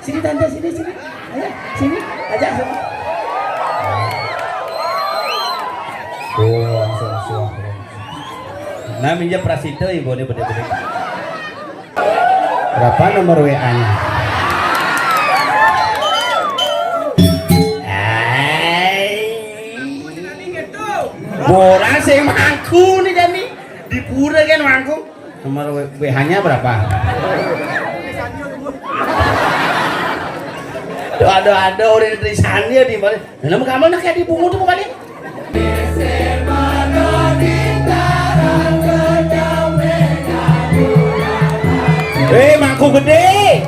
Sini tante, sini. Ayo, sini. Ajak semua. Oh, langsung. Nah, minjem Prasito ibu ini bener-bener. Berapa nomor WA-nya? Bola sing mangku nih Dani. Di pura kan mangku. Nomor WA-nya berapa? Ada orang tulisannya di mana? Nama kamu nak kayak di bungu tuh kali. Mangku gede.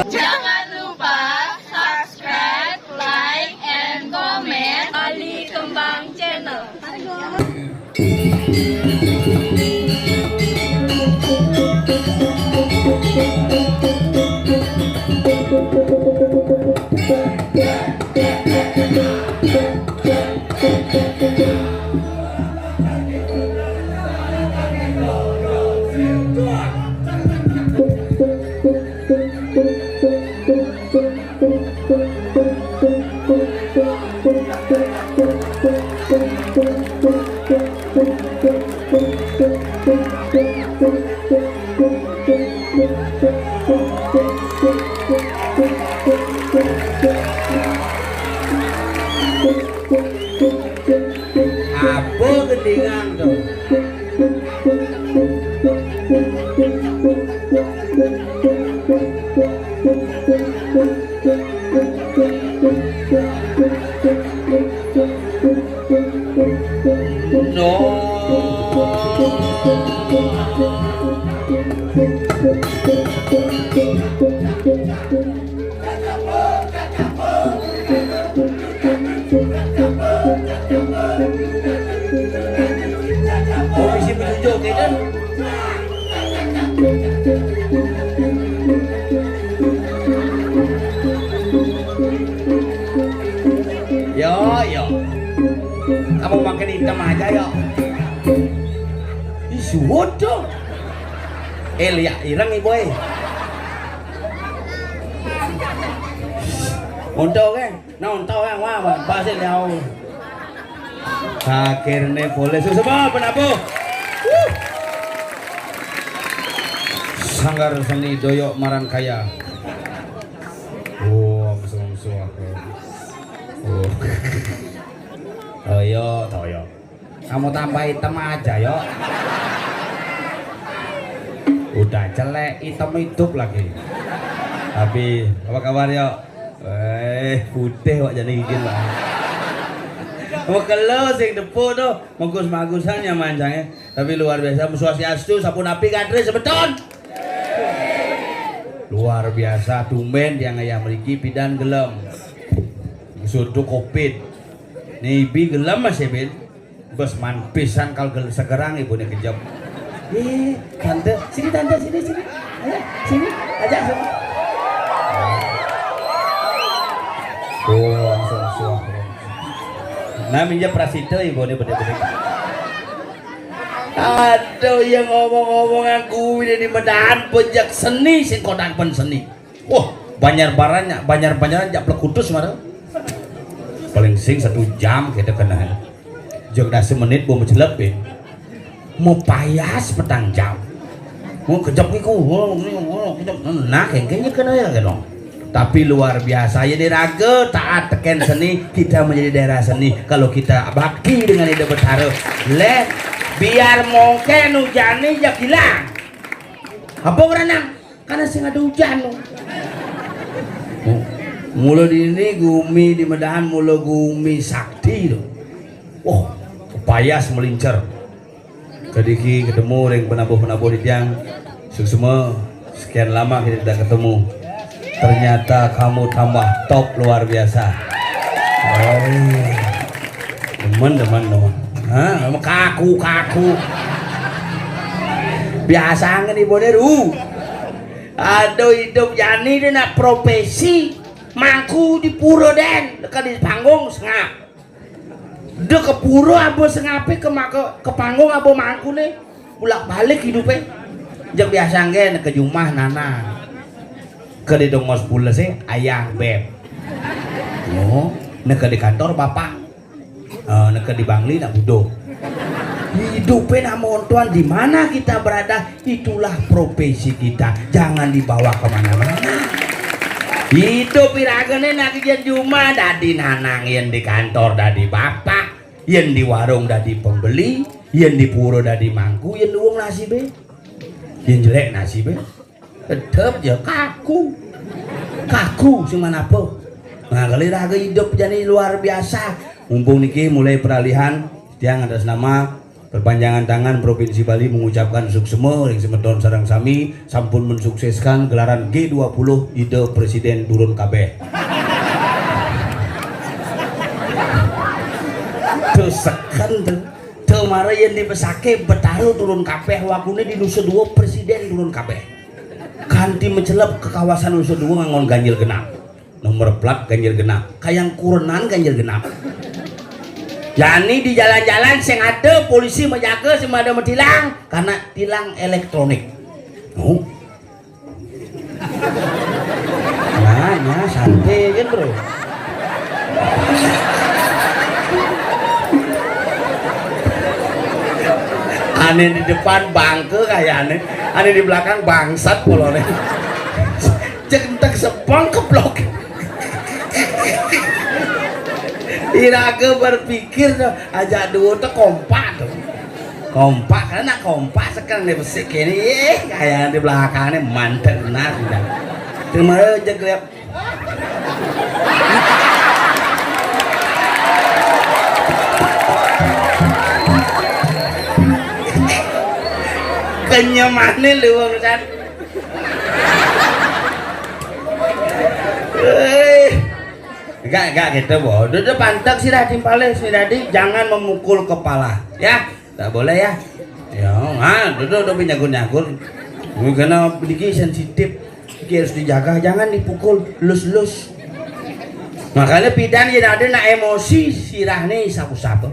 Jangan lupa subscribe, like, and comment Ali Kembang Channel. Apa gedingan tuh? Komisi penunjuk kan? Yo. Kamu makan hitam aja yo. Isuhut dong. Lihat ireng ibu Untuk kan? Nonton kan? Wah, pasti jauh. Akhirnya boleh semua penabuh. Sanggar seni doyok marang kaya. Oh, musuh. Oh. Toyo. Kamu tambah hitam aja yo. Udah jelek, hitam hidup lagi. Tapi apa kabar yo? Putih kok jadi gigit lah. Oh kalau sing depo tuh magus-magusannya manjangnya, tapi luar biasa. Swastiastu, sampun api kadre sebeton. Luar biasa, tumben yang ayam mriki pidan gelem. Sudu kopit. Nibi gelem Mas Bin. Bos man pisan kal segerang ibu nih kejam. Tante, sini. Ayo, sini. Ajak semua. Oh, langsung. Nah, minjem Prasito ibu ini bener-bener. Aduh, yang ngomong-ngomongan kuwi di medan pejak seni sing kodang pen seni. Wah, banyak-banyaran japlek kutus marah. Paling sing 1 jam kita kena. Jog dah semenit mau menjelep mau payas petang jam. Mau kejap iku, nah kayaknya kena ya dong. Tapi luar biasa ya diraga taat teken seni, kita menjadi daerah seni kalau kita bakti dengan ide bertaruh biar mungkin hujani ya hilang apa berenang karena sing ada hujan mula di ini gumi di medan mula gumi sakti tuh kepayas melincer kediki ketemu yang penabuh di tiang semua sekian lama kita tidak ketemu. Ternyata kamu tambah top luar biasa. Teman. Kaku. Biasa nggak nih boneru. Aduh hidup Yani dia nak profesi mangku di pura den dekat di panggung sengap. Dia ke pura abo sengape ke panggung abo mangku nih bolak balik hidupnya. Jam biasa ngen ke rumah nana. Ke di dongos pula sih ayah beb. Oh, nak di kantor bapak. Nak di Bangli nak budo. Hidupnya namun tuan di mana kita berada itulah profesi kita, jangan dibawa kemana-mana. Hidup iragane nak kian cuma dadi nanang yang di kantor dadi bapak, yang di warung dadi pembeli, yang di pura dadi mangku, yang di uang nasibe, yang jelek nasibe, tetep ya kaku sih mana apa. Nah kali raga hidup jadi luar biasa. Mumpung niki mulai peralihan, tiang atas nama perpanjangan tangan Provinsi Bali mengucapkan suksema ring semedon sareng sami sampun mensukseskan gelaran G20 ide presiden turun kabeh. Terus sekan tuh mara yang dibesake betaru turun kabeh wakune di Nusa Dua presiden turun kabeh. Kanti mencelep ke kawasan Nusa Dua ngangon ganjil genap. Nomor plat ganjil genap, kayang kurenan ganjil genap. Yani di jalan-jalan sing ada polisi menjaga semua ada tilang karena tilang elektronik. Oh. Nah, santai kan bro. Aneh di depan bangke kayaknya, aneh di belakang bangsat polone. Jentek sepong keblok. Iraga berpikir aja dua tuh kompak karena kompak sekarang dia bersih kini kayak di belakangnya mantep benar sudah terima aja gelap kenyamanin lu urusan enggak gitu bodoh udah pantek sih Dadi pale si Dadi jangan memukul kepala ya tak boleh ya udah nyagur karena begini sensitif harus dijaga jangan dipukul lus makanya pidan jadi ada nak emosi sirah nih sapu-sapu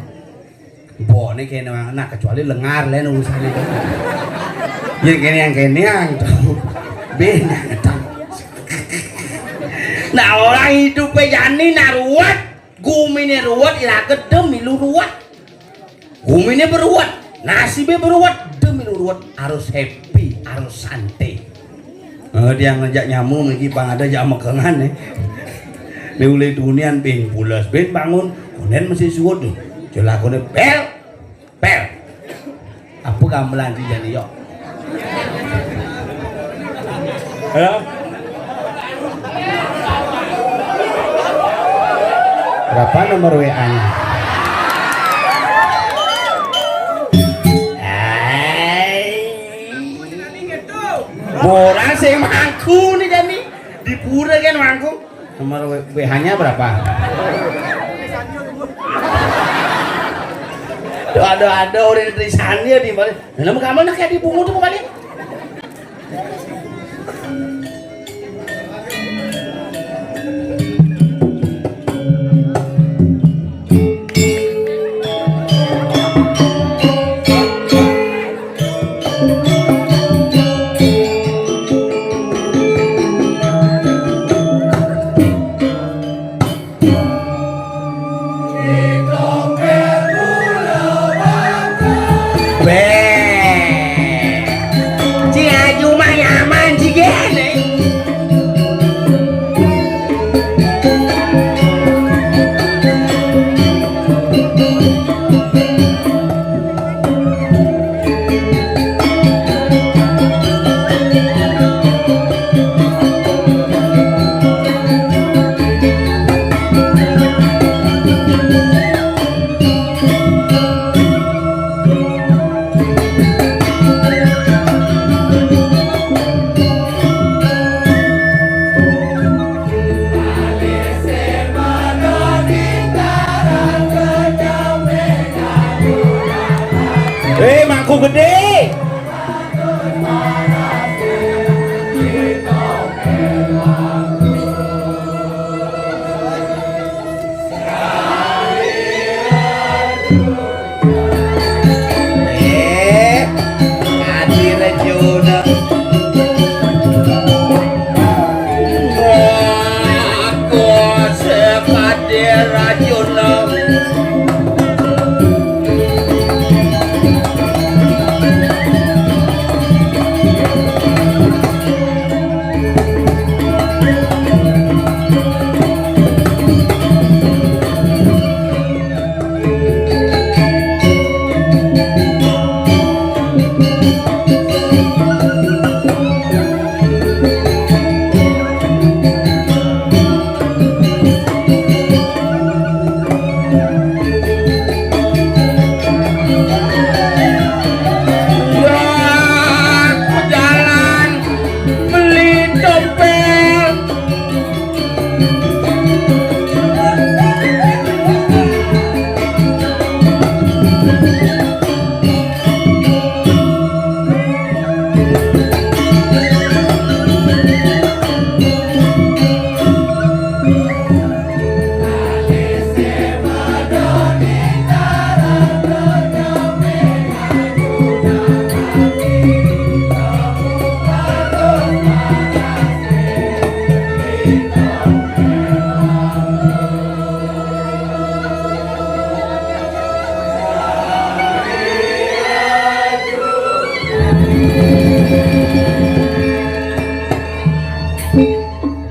bo nih kayak nah kecuali lengar lain urusan itu jadi kini yang beda nah orang hidupnya jani naruat gumine ruwet iraga demi lu ruwet gumine beruwet nasibnya beruwet demi lu ruwet harus happy harus santai dia ngajak nyamuk lagi bang ada jam mekengan nih diulih dunian ping pulas ben bangun kunen masih suwut tuh jelakone pel apa gamelan sih jani yuk halo berapa nomor WA-nya? Borang saya mangku nih Dani di pura kan mangku. Nomor WA-nya berapa? Ada orang tulisannya di balik. Nama kamu nak kayak di bungu tuh balik. Cing aju mah nyaman cing gini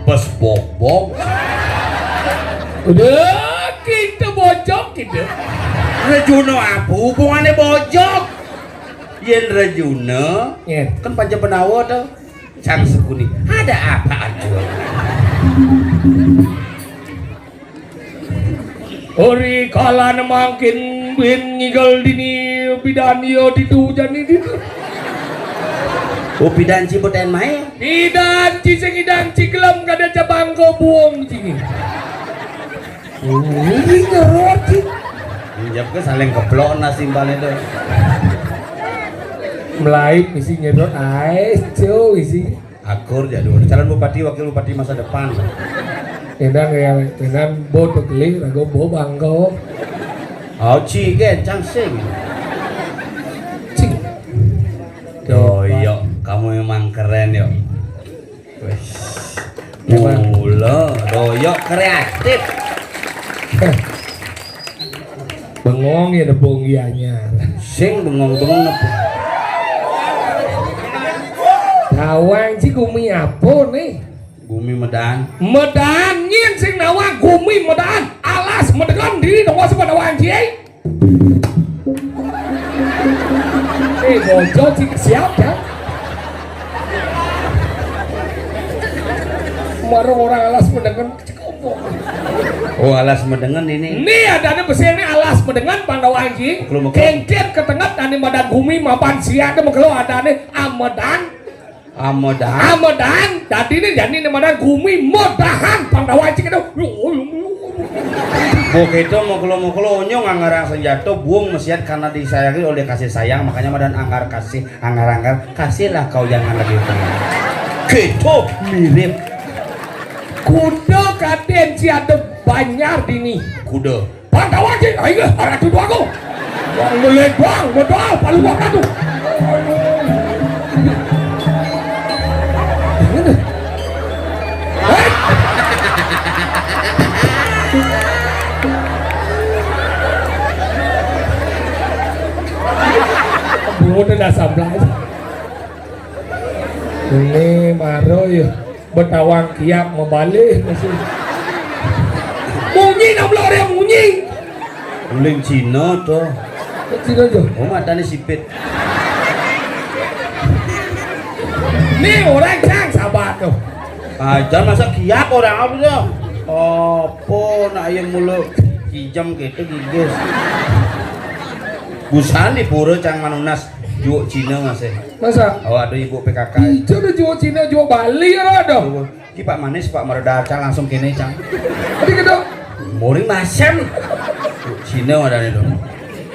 Bes bobok. Udah kita bojok kita. Rejuna apa hubungannya bojok? Yen Rejuna Ya. kan panca penawa tuh. Sang sekuni ada apa aja? Ori kalan makin bin ngigal dini bidan yo ditu jani ditu. Oh bidan cibuten main. Bidan ci sing idan ci gelam kada cabang ko buong ci. Ini ngerti. Injap ke saling keplok nasi balik tuh. Melayu misi nyedot ais cuy isi. Akur jadul calon bupati wakil bupati masa depan. Tenang ya, tenang bot keli rago bo bangko. Oh cigen cangsing. Cing. Doyok, kamu memang keren yo. Wes. Memang. Mula, doyok kreatif. Bengong ya depung ianya. Sing bengong-bengong apa? Nawang ci gumi apa nih? Bumi Medan. Medan nyin sing nawang gumi Medan. Alas medegan diri dong waspa nawang ci. Bojo ci siap ya? Marah orang alas medegan cekopok. Oh alas medengan ini. Ini ada besi ini alas medengan Pandawa Anji. Maklum. Kengkir ke tengah tani Medan Gumi mapan siang itu kalau ada nih Amedan. Amedan. Tadi ini jadi nih Medan Gumi Medahan Pandawa Anji itu. Bok itu mau nyong anggar senjata buang mesiat karena disayangi oleh kasih sayang makanya Medan anggar kasihlah kau jangan lagi tenang. Gitu mirip Kuda kaden si ada banyak dini. kuda. Pandawa Anji, ayo arah itu aku. Wang melek bang, betul palu bang itu. Udah dah sablay. Ini maro ya betawang kiap membalik masih. Munyi nak belar yang munyi. Uling Cina tuh. Kecil aja. Oh matanya sipit. Nih orang cang sahabat tuh. Ajar masa kiap orang apa tuh? Apa nak ayam mulu hijam gitu gigis. Busan di pura cang manunas jual Cina masih. Masa? Oh ada ibu PKK. Itu udah jual Cina jual Bali ya ada. Ki Pak Manis Pak Meredaca langsung kene cang. Tadi kita. Muring masem. Cina ada nih dong.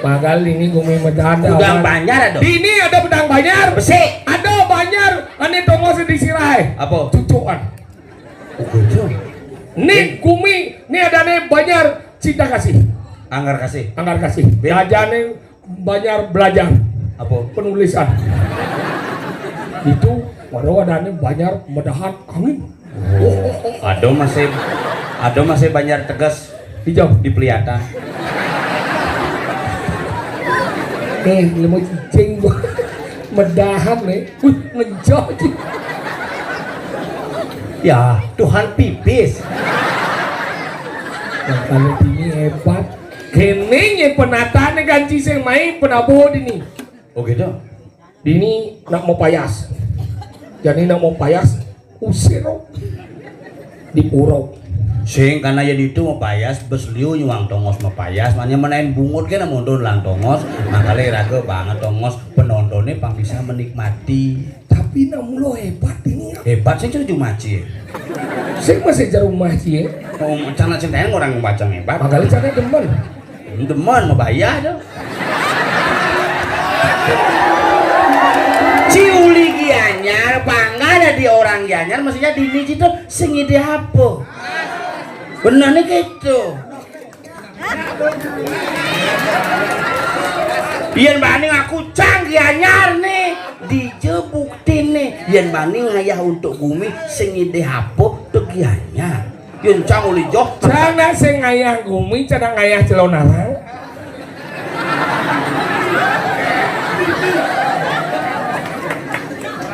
Magal ini gumi Medan. Udang Banjar ada. Ini ada pedang Banjar. Besi. Ada Banjar. Ini tongos di sirai. Apa? Cucuan. Betul. Nih gumi. Nih ada nih Banjar cinta kasih. Anggar kasih. Anggar kasih. Belajarnya Banjar belajar. Apa? Penulisan. Itu waduh ada nih Banjar medahan angin. Ada masih Banjar tegas Hijau. di Peliatan. Lemah cicing gua medahan nih. Ngejok. Ya Tuhan pipis. Nah, kalau ini hebat. Kenenya penataan ganci sing main penabuh ini. Oh gitu. Dini nak mau payas. Jadi nak mau payas usir di purau. Sing karena ya itu mau payas besliu nyuang tongos mau payas makanya menain bungut kan mundur lang tongos makanya raga banget tongos penontonnya pang bisa menikmati. Tapi namulo hebat ini. Hebat sih cuma maci. Sing masih jarum masih. Oh cana cintanya orang baca hebat. Makanya cara demen. Demen mau bayar dong. Ciuli gianyar pangga ada di orang gianyar maksudnya di ini itu sing ide apa? Benar nih gitu. Yen banding aku canggih anyar nih dijebuktin nih. Yen banding ngayah untuk bumi sing ide apa tuh gianyar. Yen cang uli joh. Cana sing ngayah gumi, cana ngayah celonarang.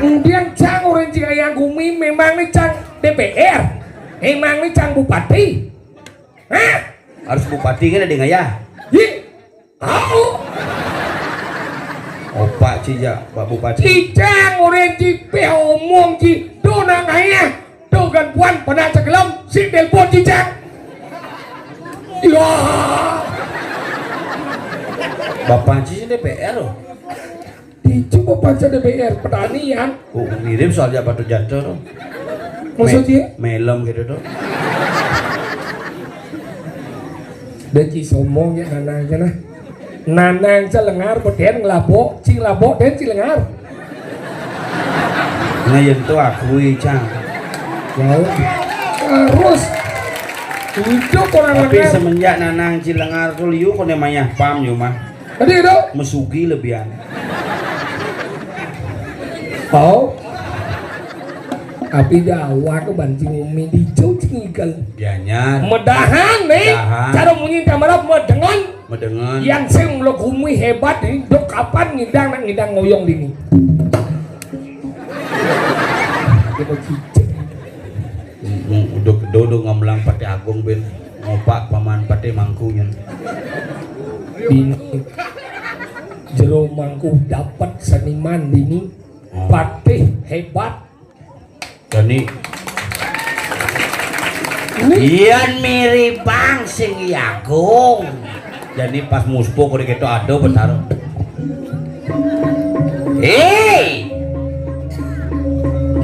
Kemudian cang orang cing ngayah gumi memang nih cang DPR. Emang ini cang bupati? Hah? Harus bupati kan ada nggak ya? Ih, tahu. Opak cija, Pak Bupati. Cicang orang cipe omong ci donang ayah dogan puan pernah cekelem si telepon cicang. Ya. Bapak Ci DPR loh. Dicoba baca DPR pertanian. Oh, mirip soal Batu Jatuh loh. Maksudnya? Melem gitu tuh. Dan ci somong ya nanang sana. Nanang celengar beden ngelabok, ci labok dan ci lengar. Ngayen tuh akui cang. Jauh. Terus hidup orang Tapi lengar. semenjak nanang Cilengar tuh liu kok namanya pam yo mah. Tadi itu. Mesugi lebihan. Oh. Tapi dawa ke banting umi di jauh cinggal. Bianyar. Medahan nih. Medahan. Cara mungkin kamera medengan. Medengen. Yang sing melok umi hebat nih. Dok kapan ngidang nak ngidang ngoyong dini. Kita cicik. Udah dodo ngamlang pati agung ben ngopak paman pati mangkunya. Dini. Jero mangku dapat seniman dini. Patih hebat. Dani. Ian mirip bang sing Agung. Jadi pas muspo kode gitu ada benar.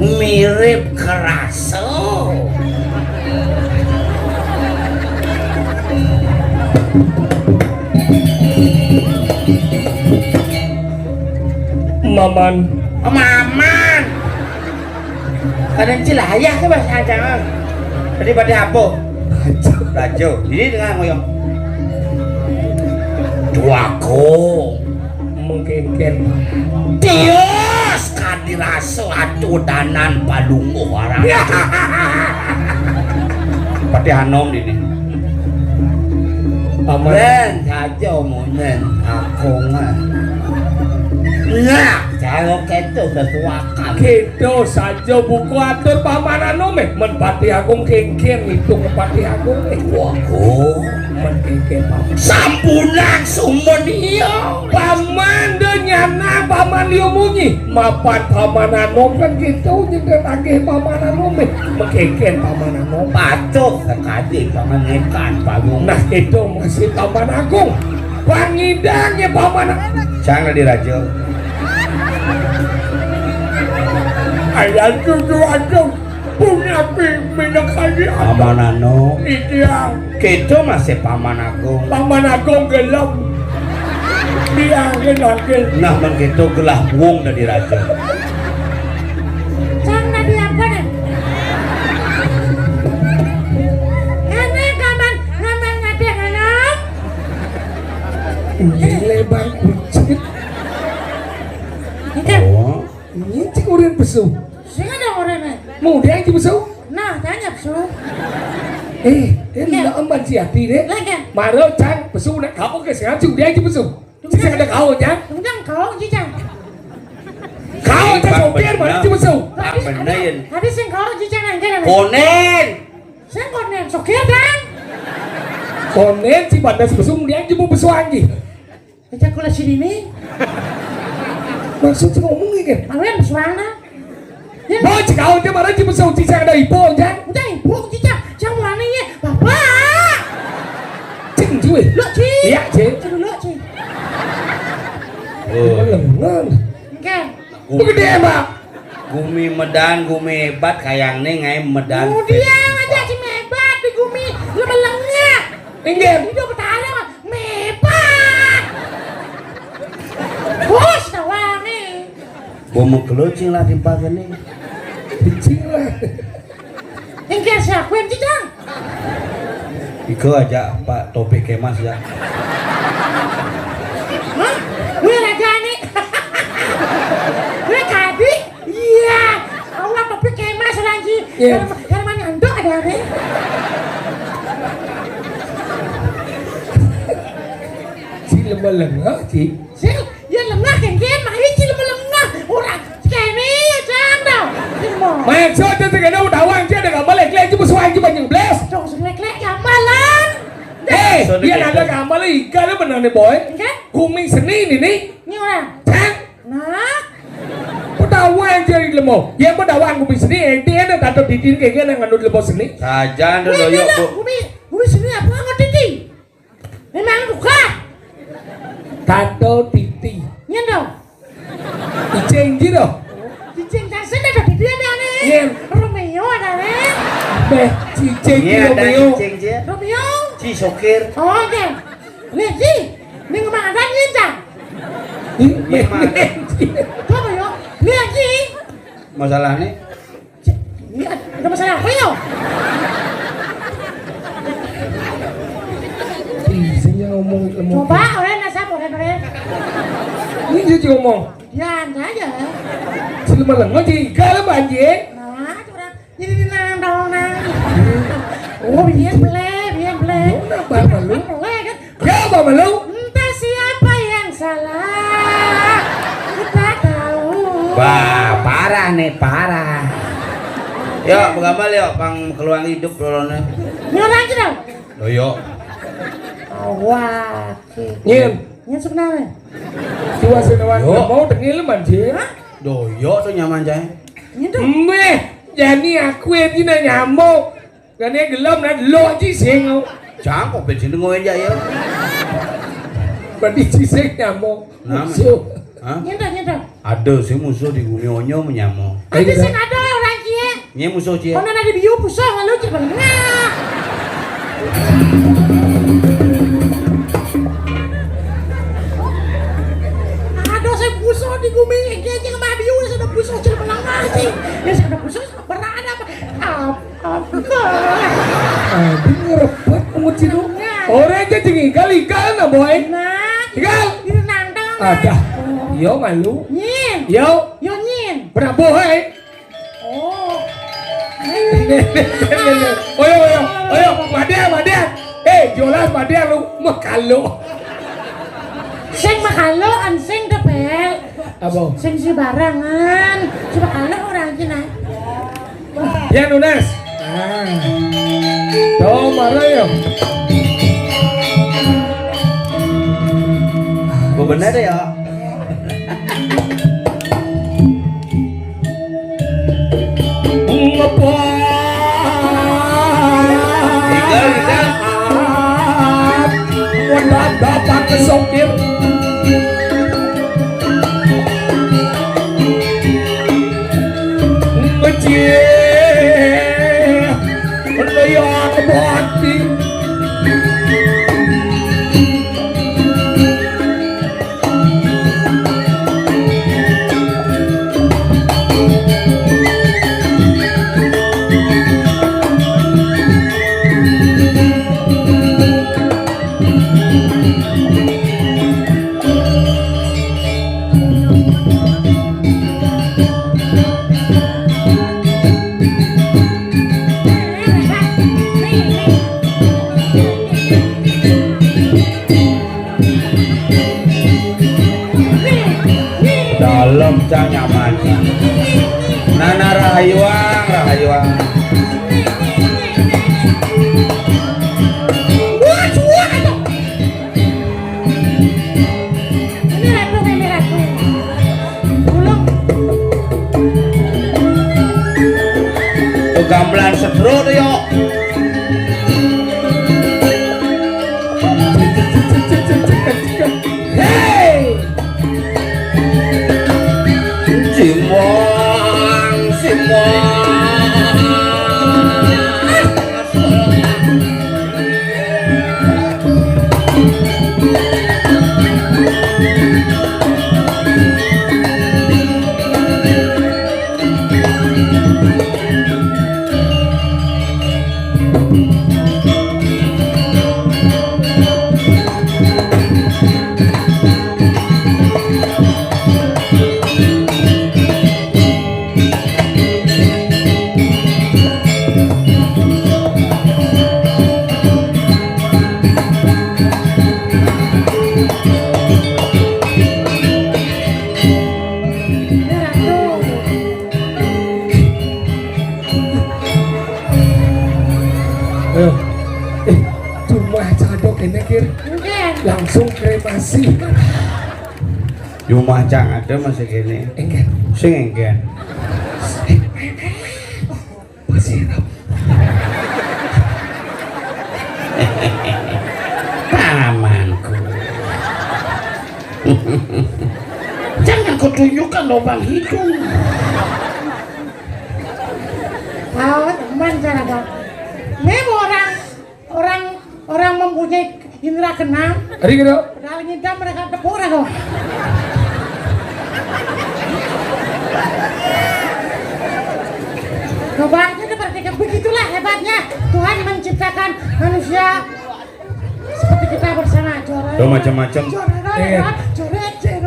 Mirip keraso. Maman. Maman. Kadang cilayah ke bahasa Jawa. Tadi pada apa? Rajo. Ini dengan ngoyong. Duako. Mungkin Tios kadiraso atudanan palungo orang. Pati hanom ini. Paman. Saja omongan aku mah. Nah, kalau keto sesuakan. Gitu saja buku atur pamanan nome menpati agung kengken itu menpati agung Duako. menkengken paman Sampunan sumun iyo. paman denyana paman liu munyi mapan pamanan nom kan gitu juga lagi pamanan nome menkengken pamanan nom. Patuh sekali pamangekan palung. Nah itu masih paman agung pangidangnya paman Jangan di rajo. ayah tujuh agung punya minyak kali Pamanano. ideal Kita masih paman agung. paman agung gelap dia genakil Nah, man kita gelah wong dari raja. Cang nabi apa nih? Karena kaman nabi anak. ini lebar kucing Itu, Oh, ini cik urin pesu sih ada orangnya. mudah yang pesu Nah, tanya su. ini lah emban siati deh Lagi, maro cang pesu nak kau ke sekarang cik dia yang pesu cik ada kau ya kemudian kau cicang. kau cak sopir mana cik pesu Pak benerin. Habis yang kau cicang aja nih. Konen. Saya konen sokir kan? konen cik batas pesu dia yang jemput pesu lagi Kita kula sini nih. maksud cik ngomong ini kan Awen suara. Ya, oh cik kau dia mana cik pesu cik ada ipo ya udah ibu cicang. Cang mana ya? Bapak. cik cuy Lo cik. iya cik Coba lo cik. Oh, lengan Oke. begede mak gumi medan, gumi hebat kayang nih ngai medan. Kemudian aja si mebat di gumi lu melengah. Inggir Hidup bertahan mah mebat. Bos tawangi. Bomo kelocing lah dipakai nih. cik lah Engkau siapa yang cicang? Iko aja Pak Topik Kemas ya. Hah? Gue raja nih. Gue kadi. Iya. Allah tapi kemas lagi. Iya. Karena mana andok ada nih. cik lemah lengah cik Sih, dia lengah kan mah ini cil melengah. Orang kene ya cang dah. Maksud itu kan udah dawang dia dengan melek-lek cuma suai cuma nyembles. Cok selek-lek gamelan. Hei, dia ada gambar ikan lu benar nih boy. Kan? Kuming seni ini nih. Ini orang. Cang. Nah. Pedawang jadi lemo. Ya pedawang kuming seni. Dia ada tato titin kayak gini ngandung lemo seni. Sajan Wih, doyo gila, bu. Gumi sini apa ngerti ti? Memang buka. Tato titi. Nyendo. Iceng gitu. Cicing tasnya ada di dia nih. Iya. Romeo ada nih. Beh, ciceng Iya gitu ada Romeo. cicing dia. Romeo. Ci sokir. Oh oke. Lihat sih. Ini ngomong ada nyinta. Iya mah. Coba yo. Lihat sih. Masalahnya Lihat. Ada masalah apa yo? Isinya ngomong lemo. Coba orang nasa boleh. Ini jadi ngomong. Ya aja. Selama lengah jika lah banjir. Nah, orang jadi nang. Oh biar beli. Nambah malu. Boleh kan? Ya apa malu? Entah siapa yang salah. Kita tahu. wah parah nih parah. Yuk bergambar yuk pang keluang hidup lolone. Nyorang kita. Doyo. Wah. Nyin. Ini sebenarnya. Tua senawan Yo. mau tengil banjir. Doyo tuh nyaman cai. Ini tuh. Meh, jadi aku ini na nyamuk. Karena gelap na lo cising. Cangkok bensin ngowen ya ya. Berarti cising nyamuk. Nama. Musuh. Hah? Nyenda. Ada sih musuh di Gunung Onyo menyamuk. Ada sih ada orang kia. Nye musuh cie. Kono ada biu pusong lalu coba ngah. Ada saya pusong di gumi. Kia jangan mah biu sudah pusong coba ngah sih. Ya sudah pusong berada apa? Apa? Aduh ngerebut penguci lu. Orang aja tinggi kali na boy. Nah, Tinggal. ini nandang. Ada. Yo malu. Nyin. Yo. Yo nyin. Berapa boy? Oh. Oyo, madea. Jolas madea lu makalo. Sing makalo an sing kepel. Apa? Sing si barangan. Coba kalau orang Cina. Ya Nunes. Tuh marah yo. Bener ya. Ngapa? Tinggal. Wadah dapat kesokir. Ngecih. Leyak bati. Dalam cang nyaman. Nana rahayuang. Wah, cuak itu. Ini ratu. Bulung. Tuh gamelan sedro tuh yo. Hey! Simong. ini kir Mungkin. langsung kremasi. Di rumah Cang ada masih gini. Enggak. Sing engken. Pasirap. Pamanku. Jangan kau tunjukkan lubang hidung. Tahu teman cara dong. Memang orang mempunyai indera keenam. Hari gitu. Padahal ngidam mereka tepura kok. Coba seperti begitulah hebatnya Tuhan menciptakan manusia seperti kita bersama. Coret. Tuh macam-macam. Coret. Coret. Coret.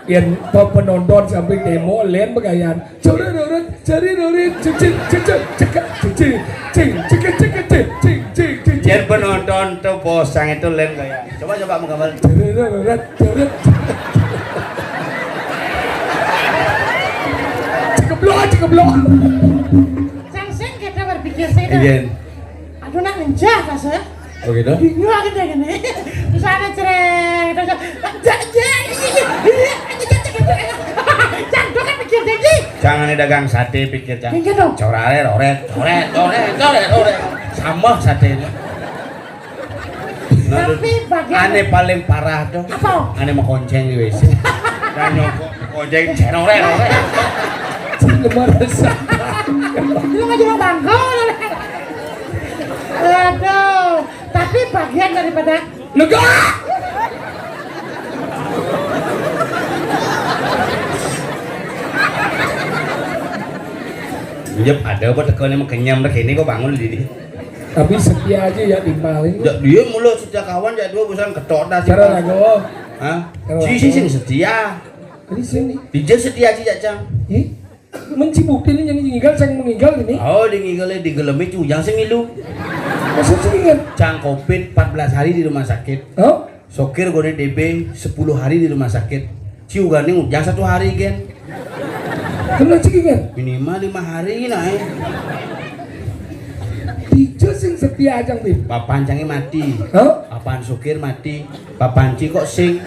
Yang penonton sampai demo lihat begayaan. Biar penonton tuh posang itu lain kayak. Coba menggambar. Cekeblok. Sangseng kita berpikir saya. Iya. Aduh nak menjah kasar. Oh gitu? Bingung aku deh gini. Terus ada cereng. Jangan kan pikir jadi. Jangan dagang sate pikir Cang. Enggak dong. Coret. Sama satenya. Nah, Tapi bagian aneh paling parah tuh. Apa? Aneh mau konceng di WC. Dan nyokok konceng coret. Lemar resah. lu nggak jual bangko. Aduh. Tapi bagian daripada Lega. Yep, ada apa tekan emang kenyam dah ini kok bangun di. Tapi setia aja ya timpaling. Ya dia mulu sejak kawan ya dua busan ketok dah sih. Cara lagu. Hah? Si setia. Di sini. Dijel setia aja Cang. Ih, mencibukti ini yang meninggal sang meninggal ini. Oh, digigale digelemi cujang sing ngilu. Maksud seringan. Cang Covid 14 hari di rumah sakit. Oh, Sokir gone DB 10 hari di rumah sakit. Ciu gane ujang 1 hari kan. kena cekingan. Minimal 5 hari naik. Tiga sing setia aja Bim. Papan cange mati. Oh, Papan Sokir mati. Papan Ci kok sing.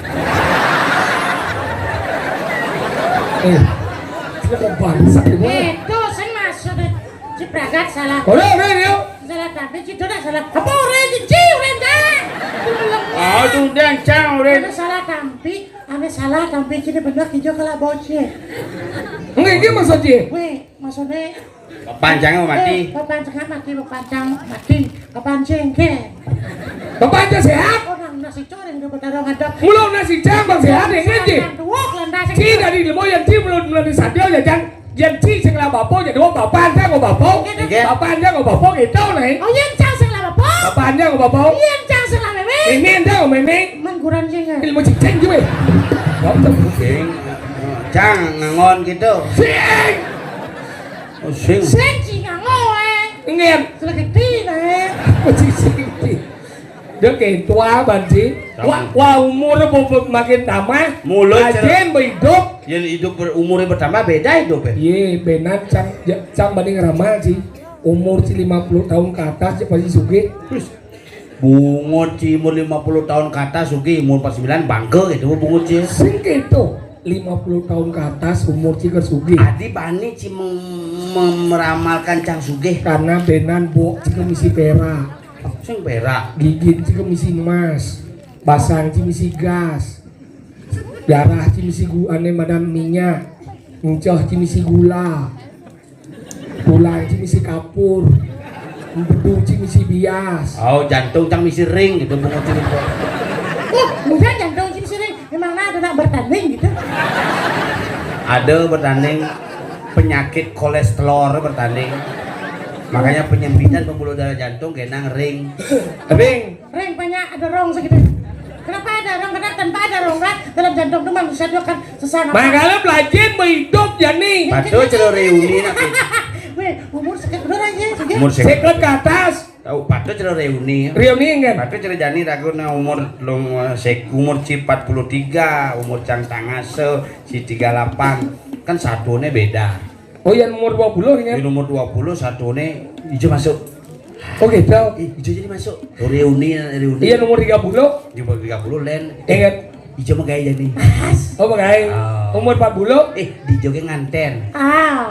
kita bangsa di mana? itu saya masuk di Cipragat salah. Udah, yuk. Salah tapi itu dah salah. Apa orang cici orang dah. Oh, tuh dan Cang Ane salah tampi jadi benar hijau kalau bocil. Enggak, ini maksudnya. Weh, maksudnya Papan cange mati. Papancang mati, papancing ke. Bapak aja sehat. Orang nasi goreng udah bertarung ada. Mulut nasi jambang sehat ya ngerti. Dua kelendah Ci dari demo yang ci mulut sadio ya Jang. Yang ci sing lah bapak jadi bapak anda kok bapak. Bapak anda kok bapak gitu nih. Oh yang cang sing lah bapak. Bapak anda kok bapak. Yang cang sing lah meme. Ini anda kok meme. Mengguran sing. Ilmu ciceng juga. Sing. Cang ngangon gitu. Sing. Oh, sing. Sing cing ngoe. Ngem. Sudah gede nih. Cicing. Dia kayak tua banci. Wah umurnya makin tambah. Mulut ajen hidup. Yang hidup umurnya bertambah beda hidupnya. Iya benar cang banding ramal sih. Umur si 50 tahun ke atas dia pasti suge. Bungut Ci umur 50 tahun ke atas sugi umur 49 bangke gitu bungut Ci. Sing gitu 50 tahun ke atas umur si ke suge. Adi bani Ci meramalkan Cang Sugih Karena benan bo si ke misi perak. sing perak. Gigit si ke misi emas. Basang si misi gas. Darah si misi ane madam minyak. Ncoh si misi gula. Tulang si misi kapur. Bedu si misi bias. Oh jantung Cang misi ring gitu bungut Ci. Mungkin jantung sini sini memang ada nak bertanding gitu. Ada bertanding penyakit kolesterol bertanding. Makanya penyempitan pembuluh darah jantung kenang ring. Ring. Ring banyak ada rong segitu. Kenapa ada rong? Karena tanpa ada rong kan dalam jantung itu manusia itu kan sesana. Makanya belajar hidup ya nih. Patuh celo reuni nak. Weh, umur sekian bener aja. Umur Sekret ke atas. Tahu patut cerita reuni. Reuni kan? Patut cerita jani ragu na umur umur ci 43, umur cang tangase ci 38 kan satune beda. Oh yang umur 20 kan? Di umur 20 satune ijo masuk. Oh gitu. Ijo jadi masuk. Reuni. Iya umur 30. Di umur 30 len. Ingat. Ijo mah gaya jadi. Oh pakai. Umur 40. Di joge nganten.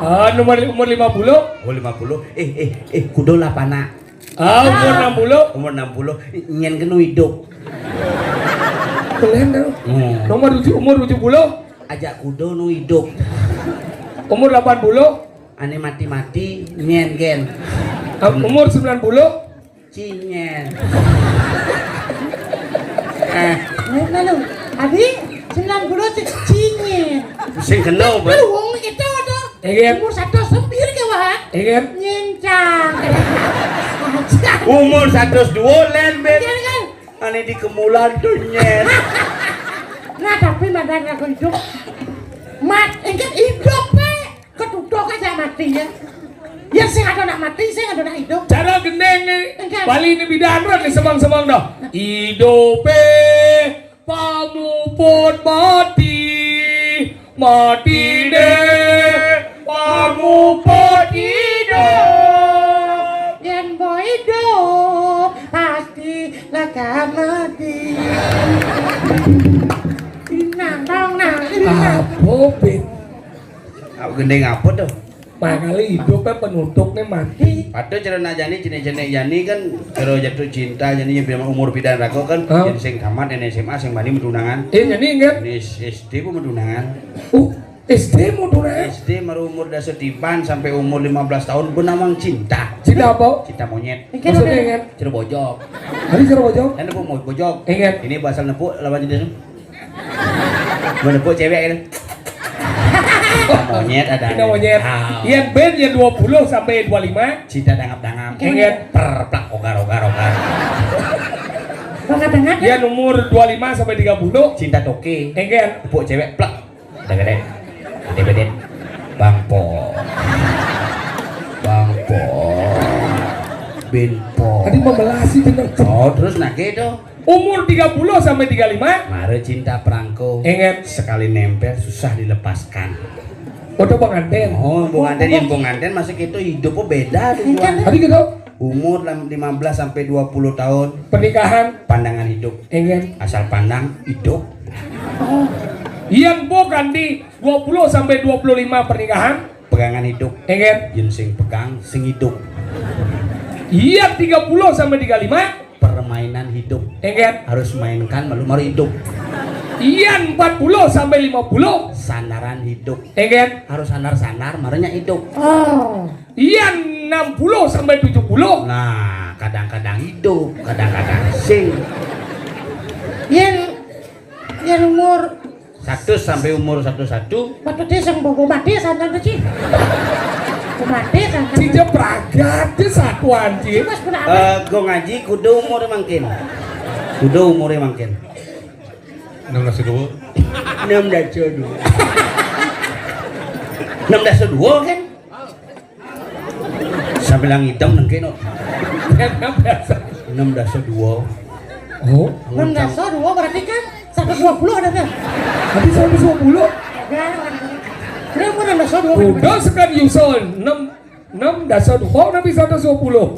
Oh umur 50. Oh 50. Kudo lapana. Umur 60. Umur 60 nyen kenu hidup. Keren dong. Umur 70. Ajak kudo nu hidup. Umur 80. Ane mati-mati nyen gen. Umur 90. Cinyen. Lalu, Abi 90 cincin. Sing kena Lu wong itu ada. Umur 109 ke wah. Ingat. Nyencang. Umur 102 len ben. Kan? Ane di kemulan tuh nyen. Nah, tapi badan aku hidup. Engkau hidup pe. Ketutup aja mati ya. Ya sing ada nak mati, sing ada nak hidup. Cara gendeng nih. Enggak. Bali ini bidanran nih semang-semang dah. Hidupe pamuput mati. Mati deh pamuput hidup. Yang boy hidup pasti laka mati. Nang dong nang. Apa bet? Aku gendeng apa tuh? Makali hidupnya penutupnya mati. Padahal cerita jani jenis jani kan kalau jatuh cinta jani yang umur bidan rago kan jadi sing tamat dan SMA sing bani mentunangan. Jadi ingat. Ini SD pun mentunangan. SD mau tunai. SD baru umur dasar tiban sampai umur 15 tahun benamang cinta. Cinta apa? Cinta monyet. Maksudnya ingat. Cinta bojok. Hari cara bojok. Kan nepuk mau bojok. Ingat. Ini bahasa nepuk lawan jenis. Menepuk cewek kan. Monyet ada. Cinta monyet. Yang band yang 20 sampai 25. Cinta dangap-dangap. Ingat. Perplak ogar. Banget. Yang umur 25 sampai 30. Cinta toke. Ingat. Nepuk cewek plak. Udah gede. Gede. Bangpo. Binpo. Tadi membelasi cinta. Oh, terus nake itu. Umur 30 sampai 35. Mare cinta perangko. Ingat. Sekali nempel susah dilepaskan. Foto pengantin. Oh, bung anten masih gitu hidupnya beda tuh. Tadi gitu. Umur 15 sampai 20 tahun Pernikahan. pandangan hidup. Ingat. Asal pandang hidup. Yang bukan di 20 sampai 25 pernikahan. Pegangan hidup. Ingat. Yen sing pegang sing hidup. Yang 30 sampai 35. Permainan hidup. Ingat. Harus mainkan malu hidup. Yang 40 sampai 50. Sandaran hidup. Ingat. Harus sandar marahnya hidup. Yang 60 sampai 70. Nah, kadang-kadang hidup, kadang-kadang sing. Yang umur 1 sampai umur 11. waktu dia sang bobo mati santan sih. Mati santan. Cica pragat dia satu anjing. Mas berapa? Gue ngaji kudu umur mangkin. 16 dulu. 16 kan? Sampai lang hitam nengke no. 16 Oh, 16 dua berarti kan 120 ada kan? habis 120. Kira umur 16 dua. Udah sekan Yuson 6 dasar kok nabi 120.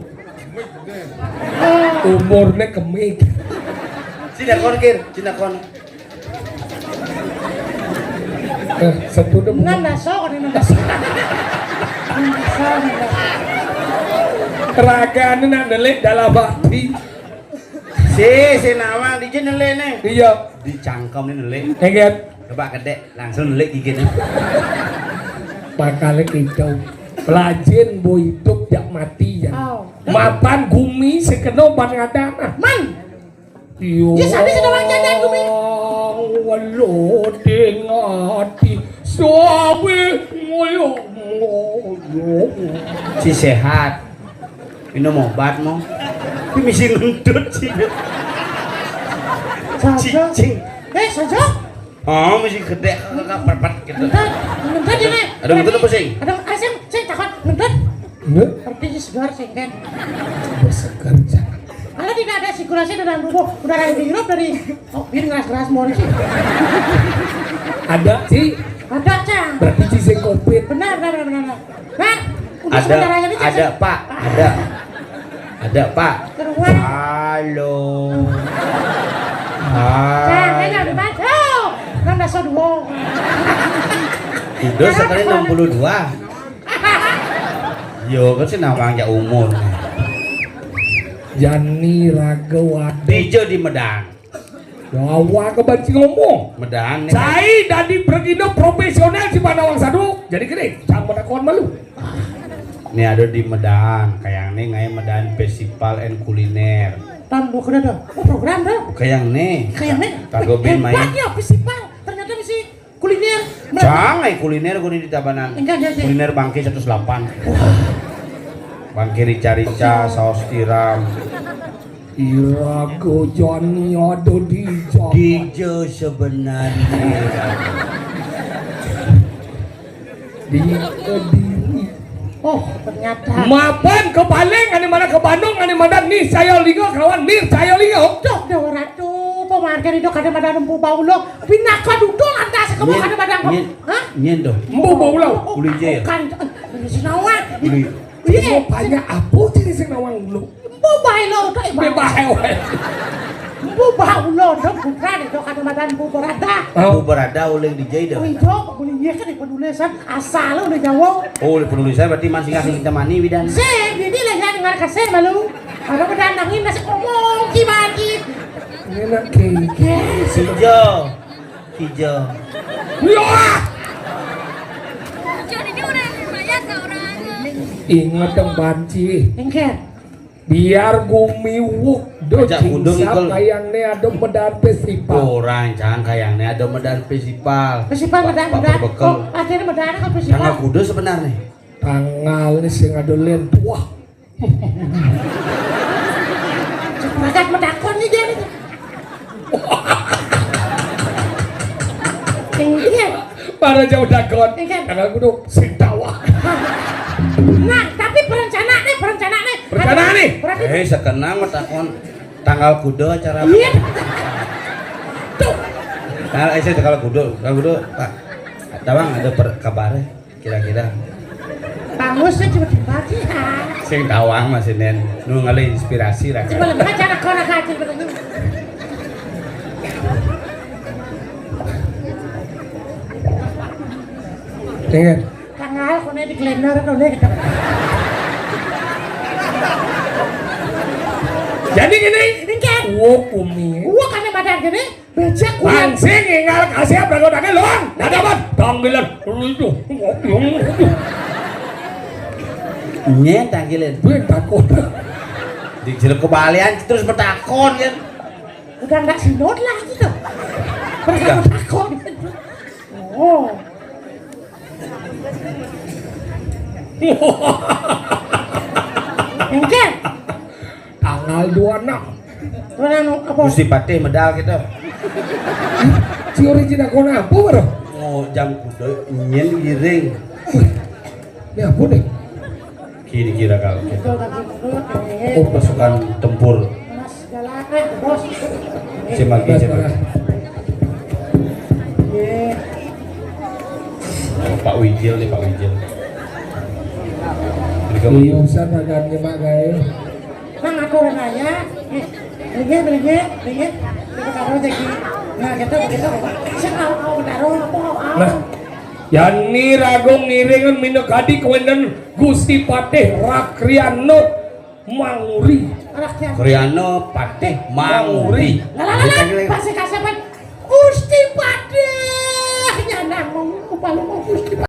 Umurnya kemik. Cina kon. Satu udah 16 kan 16. ragane nak nelik dalam hati. Si nawang di jenele nih. Iya, Dicangkem nih nelik. ingat Coba kedek langsung nelik gigit. makanya kita pelajin bo hidup jak mati ya. Mapan gumi sekeno ban ngadana. Man, Yo. Ya, sabi sa naman dyan, gumi. Walo tingati sabi moyo. Si sehat. Minum obat mo. Ini misi ngentut sih. Cicing. Saja. Oh, mesti gede kakak perpat gitu. Ngentut ini. Ada ngentut apa sih? Ada, saya takut ngentut. Nggak, Seperti segar sih kan. bekerja. Kalau tidak ada sirkulasi dalam tubuh, udara yang dihirup dari biar ngeras-ngeras mau sih. Ada sih, Ada cang. berarti sih covid. Benar. Nah, untuk saudaranya ini Ada Pak, ada Pak. Keruan. Halo. Cang, kayaknya udah baca. Kan udah sodwo. Udah sekali 62. Yo, kan sih namanya umur. Jani Ragawati. Dijo di Medan. Jawa kebanci ngomong. Medan. Saya dari Bergindo profesional si Panawang Saduk. Jadi gini, sang menakon malu. Ini ada di Medan, kayak nih ngai Medan Festival and Kuliner. Tambah kena dah. Oh, program dah. Kayak nih. Kagak bin main. Hebatnya festival. Ternyata misi kuliner. Jangan kuliner gue di Tabanan. Enggak. Kuliner Bangke 108. Bangke rica-rica, saus tiram. Irago Jani ada di Jawa. Dijo sebenarnya. Di Kediri. Oh, ternyata. Mapan ke Paleng, ane mana ke Bandung, ane mana nih saya lingo kawan nih saya lingo. Dok, dewa ratu. Pemarga itu kada pada empu baulo. Pinaka duduk lantas kamu kada pada empu. Hah? Nyen dong. Empu baulo. Uli je. Kan, sinawa. Uli. Iya, banyak apa jadi sing nawang lu? Empu baulo tak iba. Bebas wae. Empu baulo dok bukan itu kada pada empu berada. Aku berada oleh DJ dong. Wih dok, boleh iya kan penulisan asal udah jauh. Oh, penulisan berarti masing-masing kita mani widan. Sih, jadi lagi dengar kasih malu. Ada pedandangin nasi ngomong kibaki. Enak kayak Hijau. ya. Ingat dong banci, Engker. biar gumiwuk do Ajak undung ikut. kayang ne ada Medan Festival. Orang jangan kayaknya ada Medan Festival. Festival medan. Bekel. Oh, akhirnya medan kan festival. Tanggal kudu sebenarnya. Tanggal nih sing ada lentuah. Masak medakon nih dia nih. Engker. Para jauh dakon. Engker. Tanggal kudu sing tawa. Nah, tapi perencana nih. Perencana nih. Berarti Sekenang takon tanggal kudu acara. iya. Tuh, Nah, saya tanggal kudu Pak. Tawang ada kabarnya kira-kira. bagus sih cuma dibagi ah. Sing tawang masih nen nu ngali inspirasi ra. Cuma lebih acara kona kacil betul. Ingat. Tanggal kone di kalender kone kita. Jadi gini. Ini kan. Umi. Gua kan badan gini. Becek gua. Langsing ingal kasih apa kau dah loan. Ada apa? Tanggilan. Itu. Nyen tanggilan. Gue takut. Di jelek kebalian terus bertakon kan. Udah nggak sinod lagi tuh. Udah. Bertakon. Oh. Engker. Tanggal 26. Mana apa? Gusti Patih medal gitu. Si original kau apa bro? Oh jam kudu nyen giring. Ini apa deh? Kira-kira kalau gitu. Oh, Oh pasukan tempur. Mas galak bos. Si Magi siapa? Ye. Oh, Pak Wijil nih Pak Wijil. Jadi kamu Urusan agak nyemak gaya. Mang aku nanya, beli. Kita taruh jadi. Nah, kita. Saya mau taruh apa? Nah, Yani Ragong ngiringan minokadi kewendan Gusti Patih Rakriano Manguri. Rakyat. Kriano Patih Manguri. Lah, pasti kasapan Gusti Padeh. Nyanang mau Gusti